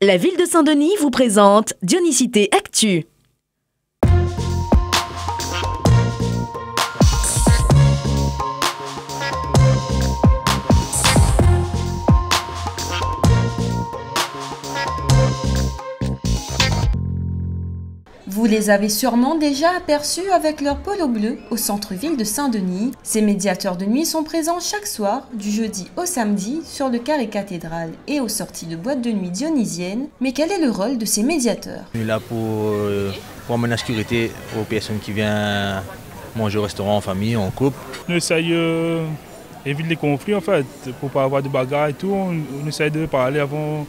La ville de Saint-Denis vous présente Dionysité Actu. Vous les avez sûrement déjà aperçus avec leur polo bleu au centre-ville de Saint-Denis. Ces médiateurs de nuit sont présents chaque soir, du jeudi au samedi, sur le carré cathédrale et aux sorties de boîtes de nuit dionysiennes. Mais quel est le rôle de ces médiateurs? On est là pour amener la sécurité aux personnes qui viennent manger au restaurant en famille, en couple. On essaye d'éviter les conflits en fait, pour ne pas avoir de bagarres et tout. On essaye de parler avant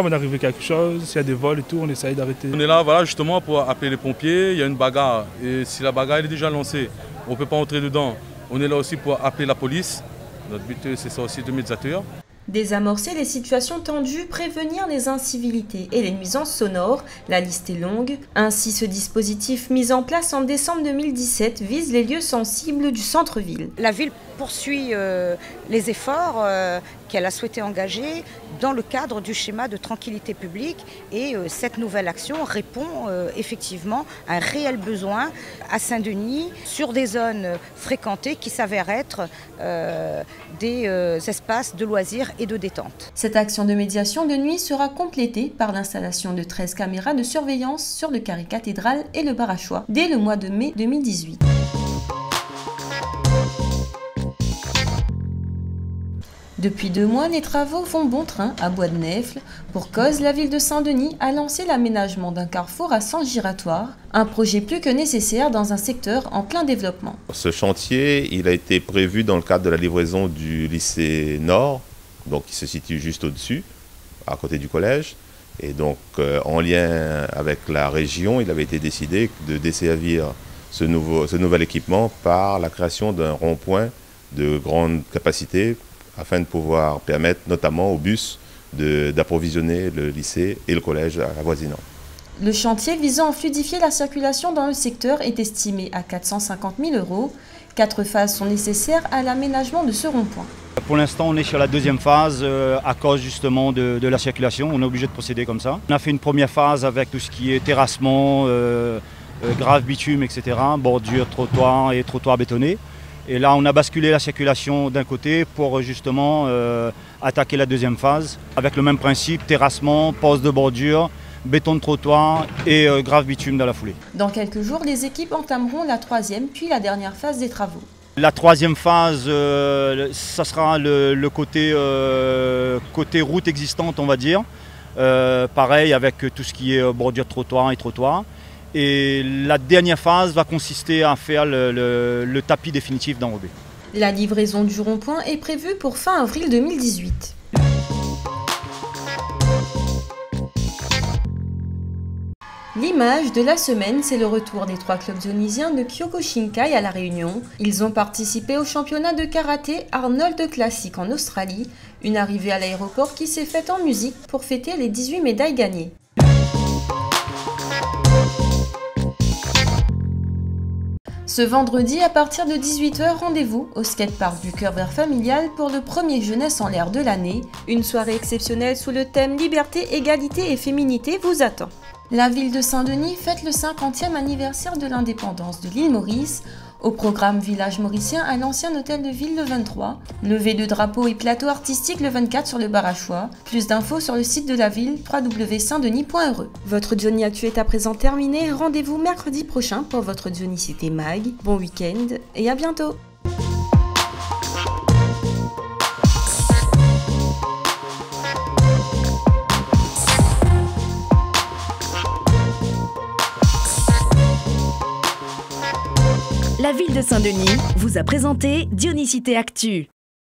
d'arriver à quelque chose. S'il y a des vols et tout, on essaye d'arrêter. On est là justement pour appeler les pompiers, il y a une bagarre. Et si la bagarre est déjà lancée, on ne peut pas entrer dedans. On est là aussi pour appeler la police. Notre but c'est ça aussi de médiateur. Désamorcer les situations tendues, prévenir les incivilités et les nuisances sonores, la liste est longue. Ainsi, ce dispositif mis en place en décembre 2017 vise les lieux sensibles du centre-ville. La ville poursuit les efforts qu'elle a souhaité engager dans le cadre du schéma de tranquillité publique et cette nouvelle action répond effectivement à un réel besoin à Saint-Denis sur des zones fréquentées qui s'avèrent être des espaces de loisirs et de détente. Cette action de médiation de nuit sera complétée par l'installation de 13 caméras de surveillance sur le carré cathédrale et le Barachois dès le mois de mai 2018. Depuis 2 mois, les travaux vont bon train à Bois-de-Nèfles. Pour cause, la ville de Saint-Denis a lancé l'aménagement d'un carrefour à sens giratoire, un projet plus que nécessaire dans un secteur en plein développement. Ce chantier, il a été prévu dans le cadre de la livraison du lycée Nord, donc qui se situe juste au-dessus, à côté du collège. Et donc, en lien avec la région, il avait été décidé de desservir ce nouvel équipement par la création d'un rond-point de grande capacité, afin de pouvoir permettre notamment aux bus d'approvisionner le lycée et le collège avoisinant. Le chantier visant à fluidifier la circulation dans le secteur est estimé à 450 000 €. 4 phases sont nécessaires à l'aménagement de ce rond-point. Pour l'instant, on est sur la deuxième phase à cause justement de la circulation. On est obligé de procéder comme ça. On a fait une première phase avec tout ce qui est terrassement, grave bitume, etc., bordure, trottoir et trottoir bétonné. Et là, on a basculé la circulation d'un côté pour justement attaquer la deuxième phase avec le même principe, terrassement, pose de bordure, béton de trottoir et grave bitume dans la foulée. Dans quelques jours, les équipes entameront la 3e puis la dernière phase des travaux. La 3e phase, ça sera le côté route existante, on va dire. Pareil avec tout ce qui est bordure de trottoir et trottoir. Et la dernière phase va consister à faire le tapis définitif d'enrobé. La livraison du rond-point est prévue pour fin avril 2018. L'image de la semaine, c'est le retour des 3 clubs dionysiens de Kyokushinkai à La Réunion. Ils ont participé au championnat de karaté Arnold Classic en Australie, une arrivée à l'aéroport qui s'est faite en musique pour fêter les 18 médailles gagnées. Ce vendredi, à partir de 18 h, rendez-vous au skatepark du Cœur Vert Familial pour le premier Jeunesse en l'air de l'année. Une soirée exceptionnelle sous le thème Liberté, Égalité et Féminité vous attend. La ville de Saint-Denis fête le 50e anniversaire de l'indépendance de l'île Maurice. Au programme Village mauricien à l'ancien hôtel de ville le 23, levée de drapeaux et plateau artistique le 24 sur le Barachois. Plus d'infos sur le site de la ville www.saintdenis.re. Votre Diony Actu est à présent terminé. Rendez-vous mercredi prochain pour votre Dionysité Mag. Bon week-end et à bientôt. La ville de Saint-Denis vous a présenté Dionysité Actu.